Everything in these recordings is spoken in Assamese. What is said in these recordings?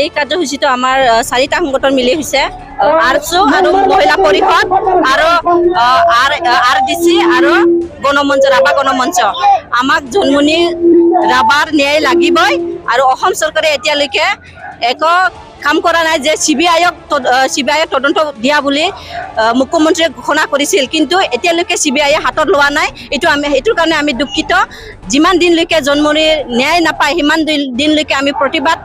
এই কাৰ্যসূচীটো আমাৰ 4টা সংগঠন মিলি হৈছে আৰচু আৰু মহিলা পৰিষদ আৰু RDC আৰু গণমঞ্চ ৰাভা গণমঞ্চ। আমাক জন্মনি ৰাভাৰ ন্যায় লাগিবই আৰু অসম চৰকাৰে এতিয়ালৈকে একো কাম কৰা নাই যে CBIক তদন্ত দিয়া বুলি মুখ্যমন্ত্ৰীয়ে ঘোষণা কৰিছিল, কিন্তু এতিয়ালৈকে CBIয়ে হাতত লোৱা নাই। এইটোৰ কাৰণে আমি দুখিত। যিমান দিনলৈকে জন্মনিৰ ন্যায় নাপায় সিমান দিনলৈকে আমি প্ৰতিবাদ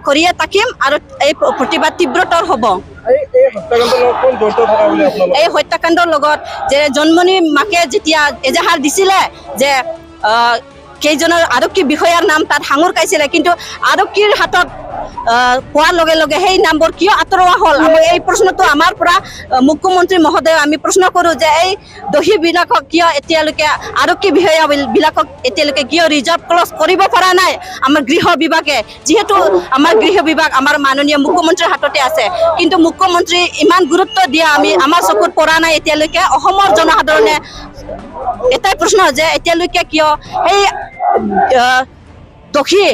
কৰিয়ে থাকিম আৰু এই প্ৰতিবাদ তীব্ৰতৰ হ'ব। এই হত্যাকাণ্ডৰ লগত যে জন্মনি মাকে যেতিয়া এজাহাৰ দিছিলে যে কেইজনৰ আৰক্ষী বিষয়াৰ নাম তাত সাঙুৰ কাইছিলে, কিন্তু আৰক্ষীৰ হাতত পোৱাৰ লগে লগে সেই নামবোৰ কিয় আঁতৰোৱা হ'ল? এই প্ৰশ্নটো আমাৰ পৰা মুখ্যমন্ত্ৰী মহোদয় আমি প্ৰশ্ন কৰোঁ যে এই দোষীবিলাকক কিয় এতিয়ালৈকে আৰক্ষী বিষয়াবিলাকক এতিয়ালৈকে কিয় ৰিজাৰ্ভ ক্লজ কৰিব পৰা নাই আমাৰ গৃহ বিভাগে? যিহেতু আমাৰ গৃহ বিভাগ আমাৰ মাননীয় মুখ্যমন্ত্ৰীৰ হাততে আছে, কিন্তু মুখ্যমন্ত্ৰী ইমান গুৰুত্ব দিয়া আমাৰ চকুত পৰা নাই এতিয়ালৈকে। অসমৰ জনসাধাৰণে এটাই প্ৰশ্ন যে এতিয়ালৈকে কিয় সেই দোষী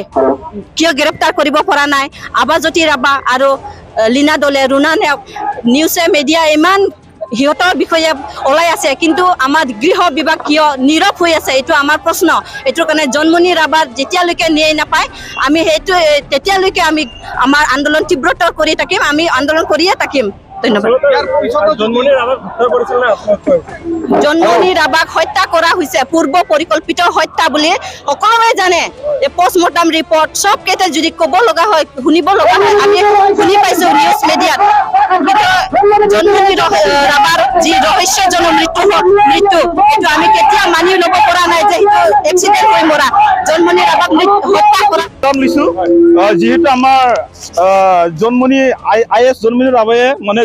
কিয় গ্ৰেপ্তাৰ কৰিব পৰা নাই? আবাজ্যোতি ৰাভা আৰু লীনা দলে, ৰুণা নেওগ, নিউজে মিডিয়া ইমান সিহঁতৰ বিষয়ে ওলাই আছে, কিন্তু আমাৰ গৃহ বিভাগ কিয় নীৰৱ হৈ আছে? এইটো আমাৰ প্ৰশ্ন। এইটোৰ কাৰণে জন্মনি ৰাভাৰ যেতিয়ালৈকে ন্যায় নাপায় আমি তেতিয়ালৈকে আমি আমাৰ আন্দোলন তীব্ৰতৰ কৰি থাকিম, আমি আন্দোলন কৰিয়ে থাকিম। ধন্যবাদ। জন্মনি ৰাভাক হত্যা কৰা হৈছে পূৰ্ব পৰিকল্পিত হত্যা বুলি সকলোৱে জানে। পোষ্টমৰ্টম ৰিপৰ্ট চব কেইটা যদি ক'ব লগা হয়, শুনিব লগা হয়, আমি শুনি পাইছো নিউজ মিডিয়াত। জন্মনি ৰাভাৰ যি ৰহস্যজনক মৃত্যু এইটো আমি কেতিয়া মানি ল'ব পৰা নাই যে সেইটো এক্সিডেণ্ট হৈ মৰা। জন্মনি ৰাভাক হত্যা কৰা যিহেতু আমাৰ জন্মনি IS জন্মনি ৰাভায়ে মানে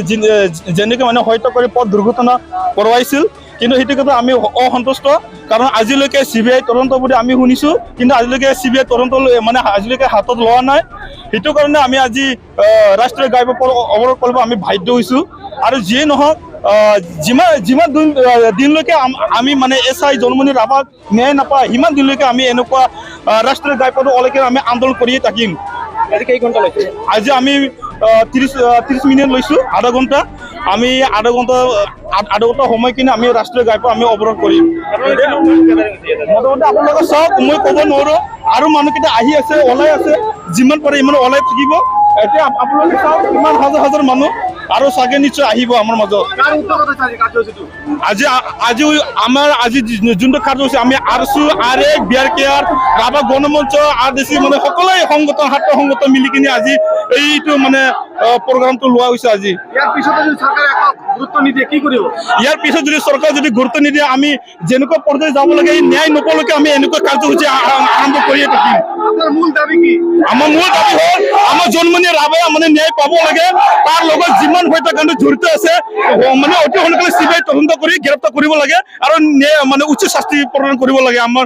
যেনেকৈ মানে হত্যা কৰি পথ দুৰ্ঘটনা কৰোৱাইছিল, কিন্তু সেইটো ক্ষেত্ৰত আমি অসন্তুষ্ট। কাৰণ আজিলৈকে CBI তদন্ত বুলি আমি শুনিছোঁ, কিন্তু আজিলৈকে CBI তদন্ত মানে আজিলৈকে হাতত লোৱা নাই। সেইটো কাৰণে আমি আজি ৰাষ্ট্ৰীয় ঘাইপথ অৱৰোধ কৰিব আমি বাধ্য হৈছোঁ। আৰু যিয়ে নহওক যিমান দিনলৈকে আমি মানে SI জন্মনি ৰাভাক ন্যায় নাপায় সিমান দিনলৈকে আমি এনেকুৱা ৰাষ্ট্ৰীয় ঘাইপথ ওলাইকে আমি আন্দোলন কৰিয়ে থাকিম। আজি আমি 30 মিনিট লৈছোঁ, আধা ঘণ্টা। আমি আধা ঘণ্টা সময় কিনে আমি ৰাষ্ট্ৰীয় ঘাইপথ আমি অৱৰোধ কৰিম। মোটামুটি আপোনালোকে চাওক, মই ক'ব নোৱাৰোঁ। আৰু মানুহকেইটা আহি আছে, ওলাই আছে, যিমান পাৰে ইমান ওলাই থাকিব। এতিয়া আপোনালোকে চাওক ইমান হাজাৰ মানুহ আৰু চাগে নিশ্চয় আহিব আমাৰ মাজত। আজি আমাৰ যোনটো কাৰ্যসূচী আমি আৰচু, RX, BRKR, ৰাভা গণমঞ্চ, RDC মানে সকলোৱে সংগঠন 7টা সংগঠন মিলি কিনে আজি এইটো মানে প্ৰগ্ৰামটো লোৱা হৈছে। আজি ইয়াৰ পিছত যদি চৰকাৰে যদি গুৰুত্ব নিদিয়ে আমি যেনেকুৱা পৰ্যায়ে যাব লাগে ন্যায় নোপোৱালৈকে আমি এনেকুৱা কাৰ্যসূচী আৰম্ভ কৰিয়ে থাকিম। আমাৰ মূল দাবী হ'ল আমাৰ জন্মনি ৰাভাই মানে ন্যায় পাব লাগে। তাৰ লগত যিমান হত্যাকাণ্ড জড়িত আছে মানে অতি সোনকালে CBI তদন্ত কৰি গ্ৰেপ্তাৰ কৰিব লাগে আৰু মানে উচ্চ শাস্তি প্ৰদান কৰিব লাগে। আমাৰ